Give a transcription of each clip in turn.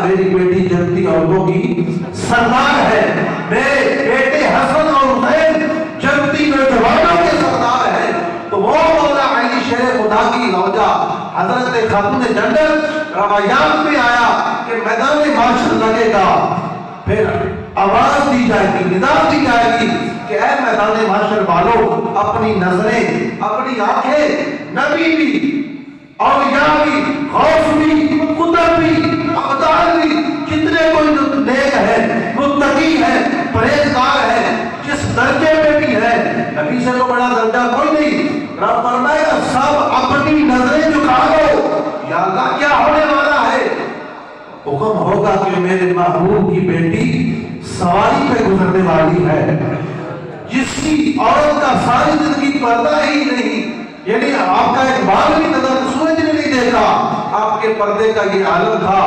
میری بیٹی جنتی عورتوں کی سردار ہے، میرے بیٹے حسن اور حسین جنتی نوجوانوں کے سردار ہیں، تو وہ مولا علی شیر خدا کی زوجہ حضرت خاتون جنت روایات میں آیا کہ میدان معاشر لگے گا، پھر آواز دی جائے گی، ندا دی جائے گی کہ اے میدان معاشر والوں، اپنی نظریں، اپنی آنکھیں، نبی بھی، اولیاء بھی، غوث بھی، قطب بھی، ابدال بھی، جتنے کوئی نیک ہے، متقی ہے، پرہیزگار ہے، جس درجے میں بھی ہے، نبی سے تو بڑا درجہ کوئی نہیں۔ رب فرمائے گا سب اپنی نظریں جھکا دو، یا اللہ کیا ہونے والا ہے؟ حکم ہوگا کہ میرے محبوب کی بیٹی سواری پہ گزرنے والی ہے، جس کی عورت کا ساری زندگی پردہ ہی نہیں، یعنی آپ کا ایک بال بھی نظر سورج نے نہیں دیکھا، آپ کے پردے کا یہ عالم تھا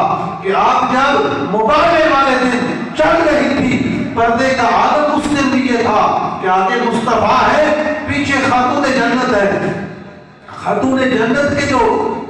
کہ آپ جب مبارے والے دن چل رہی تھی، پردے کا عالم اس دن بھی یہ تھا کہ آگے مصطفیٰ ہے، پیچھے خاتون جنت ہے، خاتون جنت کے جو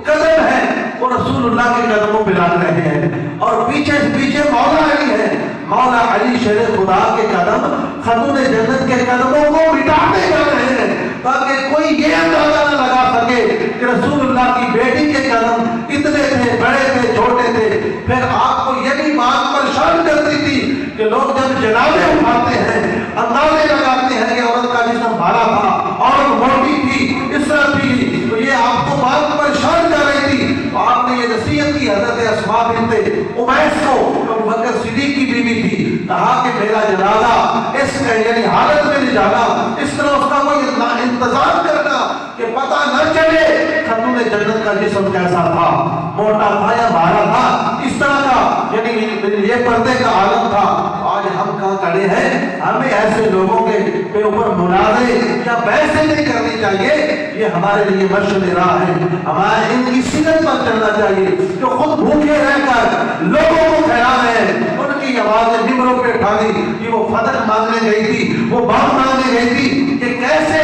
قدم ہیں وہ رسول اللہ کے قدموں پہ لگ رہے ہیں، اور پیچھے پیچھے مولا علی ہے، مولا علی شیر خدا کے قدم خاتون جنت کے قدموں کو مٹاتے جا رہے ہیں، تاکہ کوئی یہ اندازہ نہ لگا سکے کہ رسول اللہ کی بیٹی کے قدم اتنے تھے، بڑے تھے، چھوٹے تھے۔ پھر آپ کو یہ بھی بات پریشان کرتی تھی کہ لوگ جب جنازے اٹھاتے ہیں اندازے لگاتے ہیں کہ عورت کا جسم بھارا تھا، عورت موٹی تھی، اس طرح تھی، تو یہ آپ کو بات پریشان کر رہی تھی، تو آپ نے یہ نصیحت کی حضرت اسماء بنت امیس کو، ابو بکر صدیق کی بیوی تھی، کہا کہ میرا جنازہ اس یعنی حالت میں نہیں جانا، اس طرح اس کا کوئی انتظام کرنا کہ پتہ نہ چلے خاتون جنت کا جسم کیسا تھا، موٹا تھا یا بھارا تھا، اس طرح کا یعنی یہ پردے کا عالم تھا۔ آج ہم کہاں کھڑے ہیں، ہمیں ایسے لوگوں کے اوپر مناظرے یا بحثیں نہیں کرنی چاہیے، یہ ہمارے لیے مرشد راہ ہے، ہمارے ان کی سیرت پر چلنا چاہیے، جو خود بھوکے رہ کر لوگوں کو کھلا رہے ہیں، ان کی آوازیں ممبروں پہ اٹھانی کہ وہ فتح مانگنے گئی تھی، وہ بام مانگنے گئی تھی، کہ کیسے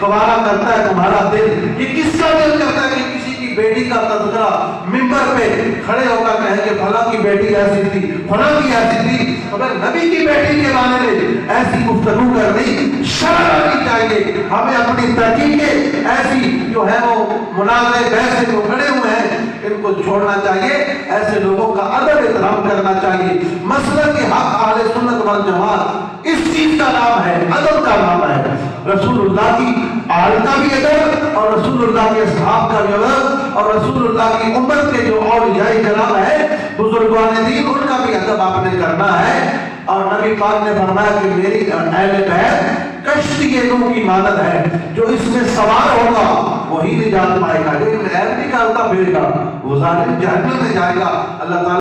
گوارا کرتا ہے تمہارا دل، یہ کس کا دل کرتا ہے کہ کسی کی بیٹی کا تذکرہ ممبر پہ کھڑے ہو کر کہیں کہ فلاں کی بیٹی ایسی تھی، فلاں کی ایسی تھی، اگر نبی کی بیٹی کے بارے میں ایسی گفتگو کرنی شرم آنی چاہیے، ہمیں اپنی تحقیقیں ایسی جو ہے وہ مناظرے بحث جو کھڑے ہوئے ہیں ان کو چھوڑنا چاہیے، ایسے لوگوں کا ادب احترام کرنا چاہیے۔ مسلک حق اہل سنت والجماعت اس چیز کا نام ہے، ادب کا نام ہے، رسول اللہ کی آل کا بھی ادب اور رسول اللہ کے اصحاب کا بھی ادب اور رسول اللہ کی امت کے جو اولیاء کرام ہے بزرگان دین ان کا بھی ادب آپ نے کرنا ہے۔ اور نبی پاک نے فرمایا کہ میری اہل بیت کشتی نوح کی مانند ہے، جو اس میں سوار ہوگا وہی نجات پائے گا، لیکن غیر نہیں کرتا پھرے گا وہ ظالم جہنم میں جائے گا۔ اللہ تعالیٰ